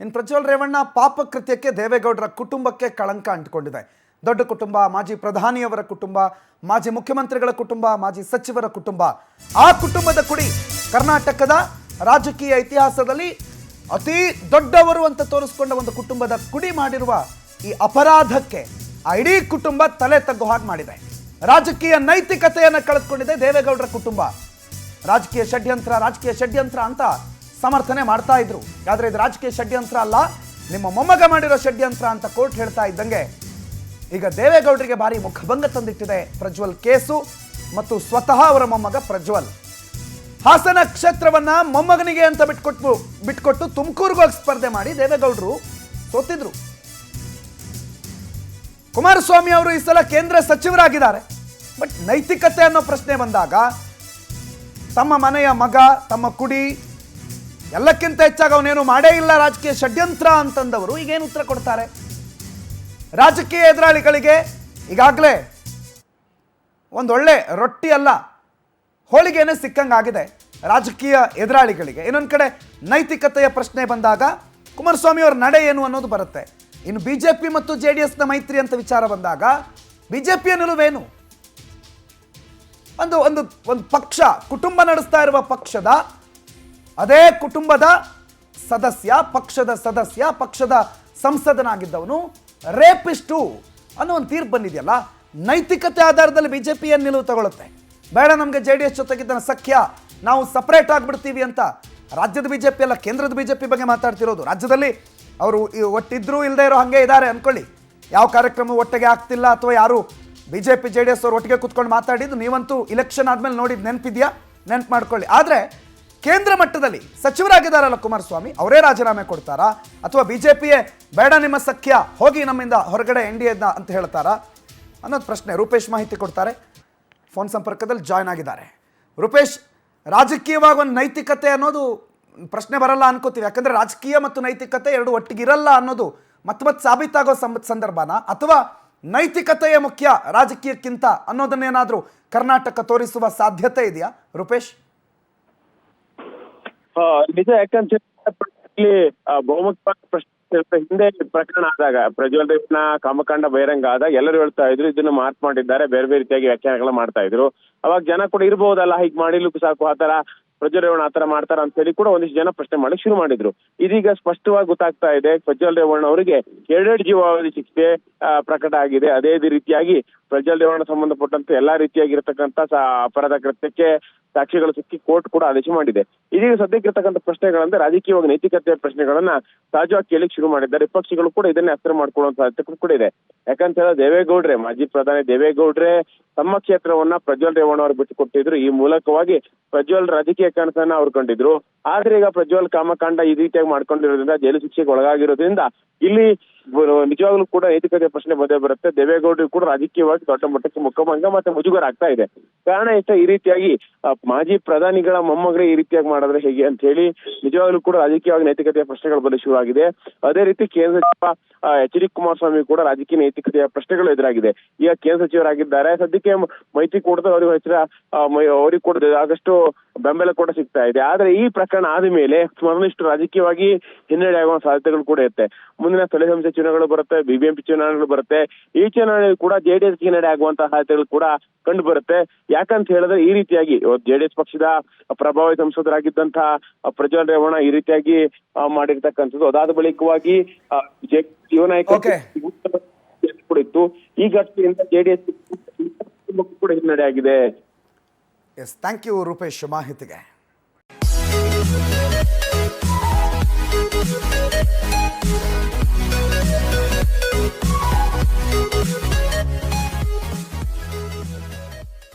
ಇನ್ನು ಪ್ರಜ್ವಲ್ ರೇವಣ್ಣ ಪಾಪಕೃತ್ಯಕ್ಕೆ ದೇವೇಗೌಡರ ಕುಟುಂಬಕ್ಕೆ ಕಳಂಕ ಅಂಟಿಕೊಂಡಿದೆ. ದೊಡ್ಡ ಕುಟುಂಬ, ಮಾಜಿ ಪ್ರಧಾನಿಯವರ ಕುಟುಂಬ, ಮಾಜಿ ಮುಖ್ಯಮಂತ್ರಿಗಳ ಕುಟುಂಬ, ಮಾಜಿ ಸಚಿವರ ಕುಟುಂಬ. ಆ ಕುಟುಂಬದ ಕುಡಿ ಕರ್ನಾಟಕದ ರಾಜಕೀಯ ಇತಿಹಾಸದಲ್ಲಿ ಅತಿ ದೊಡ್ಡವರು ಅಂತ ತೋರಿಸ್ಕೊಂಡ ಒಂದು ಕುಟುಂಬದ ಕುಡಿ ಮಾಡಿರುವ ಈ ಅಪರಾಧಕ್ಕೆ ಆ ಇಡೀ ಕುಟುಂಬ ತಲೆ ತಗ್ಗೋ ಹಾಗೆ ಮಾಡಿದೆ. ರಾಜಕೀಯ ನೈತಿಕತೆಯನ್ನು ಕಳೆದುಕೊಂಡಿದೆ ದೇವೇಗೌಡರ ಕುಟುಂಬ. ರಾಜಕೀಯ ಷಡ್ಯಂತ್ರ ಅಂತ ಸಮರ್ಥನೆ ಮಾಡ್ತಾ ಇದ್ರು. ಆದರೆ ಇದು ರಾಜಕೀಯ ಷಡ್ಯಂತ್ರ ಅಲ್ಲ, ನಿಮ್ಮ ಮೊಮ್ಮಗ ಮಾಡಿರೋ ಷಡ್ಯಂತ್ರ ಅಂತ ಕೋರ್ಟ್ ಹೇಳ್ತಾ ಇದ್ದಂಗೆ ಈಗ ದೇವೇಗೌಡರಿಗೆ ಭಾರಿ ಮುಖಭಂಗ ತಂದಿಟ್ಟಿದೆ ಪ್ರಜ್ವಲ್ ಕೇಸು ಮತ್ತು ಸ್ವತಃ ಅವರ ಮೊಮ್ಮಗ ಪ್ರಜ್ವಲ್. ಹಾಸನ ಕ್ಷೇತ್ರವನ್ನ ಮೊಮ್ಮಗನಿಗೆ ಅಂತ ಬಿಟ್ಕೊಟ್ಟು ತುಮಕೂರಿಗೋಗಿ ಸ್ಪರ್ಧೆ ಮಾಡಿ ದೇವೇಗೌಡರು ಸೋತಿದ್ರು. ಕುಮಾರಸ್ವಾಮಿ ಅವರು ಈ ಸಲ ಕೇಂದ್ರ ಸಚಿವರಾಗಿದ್ದಾರೆ. ಬಟ್ ನೈತಿಕತೆ ಅನ್ನೋ ಪ್ರಶ್ನೆ ಬಂದಾಗ ತಮ್ಮ ಮನೆಯ ಮಗ, ತಮ್ಮ ಕುಡಿ, ಎಲ್ಲಕ್ಕಿಂತ ಹೆಚ್ಚಾಗಿ ಅವನೇನು ಮಾಡೇ ಇಲ್ಲ ರಾಜಕೀಯ ಷಡ್ಯಂತ್ರ ಅಂತಂದವರು ಈಗೇನು ಉತ್ತರ ಕೊಡ್ತಾರೆ? ರಾಜಕೀಯ ಎದುರಾಳಿಗಳಿಗೆ ಈಗಾಗಲೇ ಒಂದೊಳ್ಳೆ ರೊಟ್ಟಿ ಅಲ್ಲ ಹೋಳಿಗೆನೇ ಸಿಕ್ಕಂಗಾಗಿದೆ ರಾಜಕೀಯ ಎದುರಾಳಿಗಳಿಗೆ. ಇನ್ನೊಂದು ಕಡೆ ನೈತಿಕತೆಯ ಪ್ರಶ್ನೆ ಬಂದಾಗ ಕುಮಾರಸ್ವಾಮಿ ಅವರ ನಡೆ ಏನು ಅನ್ನೋದು ಬರುತ್ತೆ. ಇನ್ನು ಬಿಜೆಪಿ ಮತ್ತು JDSನ ಮೈತ್ರಿ ಅಂತ ವಿಚಾರ ಬಂದಾಗ ಬಿಜೆಪಿಯ ನಿಲುವೇನು? ಒಂದು ಒಂದು ಒಂದು ಪಕ್ಷ, ಕುಟುಂಬ ನಡೆಸ್ತಾ ಇರುವ ಪಕ್ಷದ ಅದೇ ಕುಟುಂಬದ ಸದಸ್ಯ, ಪಕ್ಷದ ಸಂಸದನಾಗಿದ್ದವನು ರೇಪಿಸ್ಟು ಅನ್ನೋ ಒಂದು ತೀರ್ಪು ಬಂದಿದೆಯಲ್ಲ, ನೈತಿಕತೆ ಆಧಾರದಲ್ಲಿ ಬಿಜೆಪಿ ಏನು ನಿಲುವು ತಗೊಳುತ್ತೆ? ಬೇಡ, ನಮಗೆ JDS ಜೊತೆಗಿದ್ದ ಸಖ್ಯ, ನಾವು ಸಪರೇಟ್ ಆಗಿಬಿಡ್ತೀವಿ ಅಂತ. ರಾಜ್ಯದ ಬಿಜೆಪಿ ಅಲ್ಲ, ಕೇಂದ್ರದ ಬಿಜೆಪಿ ಬಗ್ಗೆ ಮಾತಾಡ್ತಿರೋದು. ರಾಜ್ಯದಲ್ಲಿ ಅವರು ಒಟ್ಟಿದ್ರು ಇಲ್ಲದೆ ಇರೋ ಹಾಗೆ ಇದ್ದಾರೆ ಅಂದ್ಕೊಳ್ಳಿ. ಯಾವ ಕಾರ್ಯಕ್ರಮ ಒಟ್ಟಿಗೆ ಆಗ್ತಿಲ್ಲ ಅಥವಾ ಯಾರು ಬಿಜೆಪಿ JDS ಅವರು ಒಟ್ಟಿಗೆ ಕೂತ್ಕೊಂಡು ಮಾತಾಡಿದ್ದು ನೀವಂತೂ ಇಲೆಕ್ಷನ್ ಆದ್ಮೇಲೆ ನೋಡಿದ್ದು ನೆನಪಿದೆಯಾ? ನೆನಪು ಮಾಡ್ಕೊಳ್ಳಿ. ಆದರೆ ಕೇಂದ್ರ ಮಟ್ಟದಲ್ಲಿ ಸಚಿವರಾಗಿದ್ದಾರಲ್ಲ ಕುಮಾರಸ್ವಾಮಿ, ಅವರೇ ರಾಜೀನಾಮೆ ಕೊಡ್ತಾರಾ ಅಥವಾ ಬಿಜೆಪಿಯೇ ಬೇಡ ನಿಮ್ಮ ಸಖ್ಯ, ಹೋಗಿ ನಮ್ಮಿಂದ ಹೊರಗಡೆ NDA ಅಂತ ಹೇಳ್ತಾರಾ ಅನ್ನೋದು ಪ್ರಶ್ನೆ. ರೂಪೇಶ್ ಮಾಹಿತಿ ಕೊಡ್ತಾರೆ, ಫೋನ್ ಸಂಪರ್ಕದಲ್ಲಿ ಜಾಯ್ನ್ ಆಗಿದ್ದಾರೆ. ರೂಪೇಶ್, ರಾಜಕೀಯವಾಗಿ ಒಂದು ನೈತಿಕತೆ ಅನ್ನೋದು ಪ್ರಶ್ನೆ ಬರಲ್ಲ ಅನ್ಕೋತೀವಿ, ಯಾಕಂದ್ರೆ ರಾಜಕೀಯ ಮತ್ತು ನೈತಿಕತೆ ಎರಡು ಒಟ್ಟಿಗಿರಲ್ಲ ಅನ್ನೋದು ಮತ್ತೆ ಸಾಬೀತಾಗೋ ಸಂದರ್ಭನ, ಅಥವಾ ನೈತಿಕತೆಯೇ ಮುಖ್ಯ ರಾಜಕೀಯಕ್ಕಿಂತ ಅನ್ನೋದನ್ನೇನಾದ್ರೂ ಕರ್ನಾಟಕ ತೋರಿಸುವ ಸಾಧ್ಯತೆ ಇದೆಯಾ ರೂಪೇಶ್? ನಿಜ, ಯಾಕಂತ ಬಹುಮುಖ ಪ್ರಶ್ನೆ ಹಿಂದೆ ಪ್ರಕರಣ ಆದಾಗ ಪ್ರಜ್ವಲ್ ರೇವಣ್ಣ ಕಾಮಕಾಂಡ ಬಹಿರಂಗ ಆದಾಗ ಎಲ್ಲರೂ ಹೇಳ್ತಾ ಇದ್ರು ಇದನ್ನ ಮಾರ್ಕ್ ಮಾಡಿದ್ದಾರೆ, ಬೇರೆ ಬೇರೆ ರೀತಿಯಾಗಿ ವ್ಯಾಖ್ಯಾನಗಳನ್ನ ಮಾಡ್ತಾ ಇದ್ರು. ಅವಾಗ ಜನ ಕೂಡ ಇರ್ಬೋದಲ್ಲ, ಹೀಗೆ ಮಾಡಿಲಿಕ್ಕೂ ಸಾಕು, ಆತರ ಪ್ರಜ್ವಲ್ ರೇವಣ್ಣ ಆತರ ಮಾಡ್ತಾರ ಅಂತ ಹೇಳಿ ಕೂಡ ಒಂದಿಷ್ಟು ಜನ ಪ್ರಶ್ನೆ ಮಾಡಲಿಕ್ಕೆ ಶುರು ಮಾಡಿದ್ರು. ಇದೀಗ ಸ್ಪಷ್ಟವಾಗಿ ಗೊತ್ತಾಗ್ತಾ ಇದೆ, ಪ್ರಜ್ವಲ್ ರೇವಣ್ಣ ಅವರಿಗೆ 2 ಜೀವಾವಧಿ ಶಿಕ್ಷೆ ಪ್ರಕಟ ಆಗಿದೆ. ಅದೇ ರೀತಿಯಾಗಿ ಪ್ರಜ್ವಲ್ ರೇವಣ್ಣ ಸಂಬಂಧಪಟ್ಟಂತೆ ಎಲ್ಲಾ ರೀತಿಯಾಗಿರ್ತಕ್ಕಂಥ ಅಪರಾಧ ಕೃತ್ಯಕ್ಕೆ ಸಾಕ್ಷಿಗಳು ಸಿಕ್ಕಿ ಕೋರ್ಟ್ ಕೂಡ ಆದೇಶ ಮಾಡಿದೆ. ಇದೀಗ ಸದ್ಯಕ್ಕಿರ್ತಕ್ಕಂಥ ಪ್ರಶ್ನೆಗಳಂದ್ರೆ ರಾಜಕೀಯವಾಗಿ ನೈತಿಕತೆಯ ಪ್ರಶ್ನೆಗಳನ್ನ ಸಹಜವಾಗಿ ಕೇಳಿಕ್ ಶುರು ಮಾಡಿದ್ದಾರೆ. ವಿಪಕ್ಷಗಳು ಕೂಡ ಇದನ್ನೇ ಅಸ್ತ್ರ ಮಾಡ್ಕೊಳ್ಳುವಂತ ಸಾಧ್ಯತೆ ಕೂಡ ಇದೆ. ಯಾಕಂತ ಹೇಳಿದ್ರೆ ದೇವೇಗೌಡ್ರೆ, ಮಾಜಿ ಪ್ರಧಾನಿ ದೇವೇಗೌಡ್ರೆ ತಮ್ಮ ಕ್ಷೇತ್ರವನ್ನ ಪ್ರಜ್ವಲ್ ರೇವಣ್ಣ ಅವರು ಬಿಟ್ಟುಕೊಟ್ಟಿದ್ರು. ಈ ಮೂಲಕವಾಗಿ ಪ್ರಜ್ವಲ್ ರಾಜಕೀಯ ಕನಸನ್ನ ಅವ್ರು ಕಂಡಿದ್ರು. ಆದ್ರೆ ಈಗ ಪ್ರಜ್ವಲ್ ಕಾಮಕಾಂಡ ಈ ರೀತಿಯಾಗಿ ಮಾಡ್ಕೊಂಡಿರೋದ್ರಿಂದ, ಜೈಲು ಶಿಕ್ಷೆಗೆ ಒಳಗಾಗಿರೋದ್ರಿಂದ ಇಲ್ಲಿ ನಿಜವಾಗ್ಲೂ ಕೂಡ ನೈತಿಕತೆಯ ಪ್ರಶ್ನೆ ಬಂದೇ ಬರುತ್ತೆ. ದೇವೇಗೌಡರು ಕೂಡ ರಾಜಕೀಯವಾಗಿ ದೊಡ್ಡ ಮಟ್ಟಕ್ಕೆ ಮುಖಭಂಗ ಮತ್ತೆ ಮುಜುಗರ ಆಗ್ತಾ ಇದೆ. ಕಾರಣ ಇಷ್ಟ, ಈ ರೀತಿಯಾಗಿ ಮಾಜಿ ಪ್ರಧಾನಿಗಳ ಮೊಮ್ಮಗಳೇ ಈ ರೀತಿಯಾಗಿ ಮಾಡಿದ್ರೆ ಹೇಗೆ ಅಂತ ಹೇಳಿ ನಿಜವಾಗ್ಲೂ ಕೂಡ ರಾಜಕೀಯವಾಗಿ ನೈತಿಕತೆಯ ಪ್ರಶ್ನೆಗಳು ಬರಲು ಶುರುವಾಗಿದೆ. ಅದೇ ರೀತಿ ಕೇಂದ್ರ ಸಚಿವ HD ಕುಮಾರಸ್ವಾಮಿ ಕೂಡ ರಾಜಕೀಯ ನೈತಿಕತೆಯ ಪ್ರಶ್ನೆಗಳು ಎದುರಾಗಿದೆ. ಈಗ ಕೇಂದ್ರ ಸಚಿವರಾಗಿದ್ದಾರೆ. ಸದ್ಯಕ್ಕೆ ಮೈತ್ರಿಕೂಟದ ಅವ್ರಿಗೆ ಕೂಡ ಆಗಷ್ಟು ಬೆಂಬಲ ಕೂಡ ಸಿಗ್ತಾ ಇದೆ. ಆದ್ರೆ ಈ ಪ್ರಕರಣ ಆದ ಮೇಲೆ ಮತ್ತಷ್ಟು ರಾಜಕೀಯವಾಗಿ ಹಿನ್ನಡೆ ಆಗುವ ಸಾಧ್ಯತೆಗಳು ಕೂಡ ಇರುತ್ತೆ. ಮುಂದಿನ ಸ್ಥಳೀಯ ಸಂಸ್ಥೆ ಚುನಾವಣೆಗಳು ಬರುತ್ತೆ, BBMP ಚುನಾವಣೆಗಳು ಬರುತ್ತೆ. ಈ ಚುನಾವಣೆ ಕೂಡ JDS ಹಿನ್ನಡೆ ಆಗುವಂತಹ ಸಾಧ್ಯತೆಗಳು ಕೂಡ ಕಂಡು ಬರುತ್ತೆ. ಯಾಕಂತ ಹೇಳಿದ್ರೆ ಈ ರೀತಿಯಾಗಿ JDS ಪಕ್ಷದ ಪ್ರಭಾವಿ ಸಂಸದರಾಗಿದ್ದಂತಹ ಪ್ರಜ್ವಲ್ ರೇವಣ್ಣ ಈ ರೀತಿಯಾಗಿ ಮಾಡಿರ್ತಕ್ಕಂಥದ್ದು. ಅದಾದ ಬಳಿಕವಾಗಿ ಯುವ ನಾಯಕ ಕೂಡ ಇತ್ತು. ಈ ಘಟನೆಯಿಂದ JDS ಕೂಡ ಹಿನ್ನಡೆ ಆಗಿದೆ. ಎಸ್, ಥ್ಯಾಂಕ್ ಯು ರೂಪೇಶ್ ಮಾಹಿತಿಗೆ.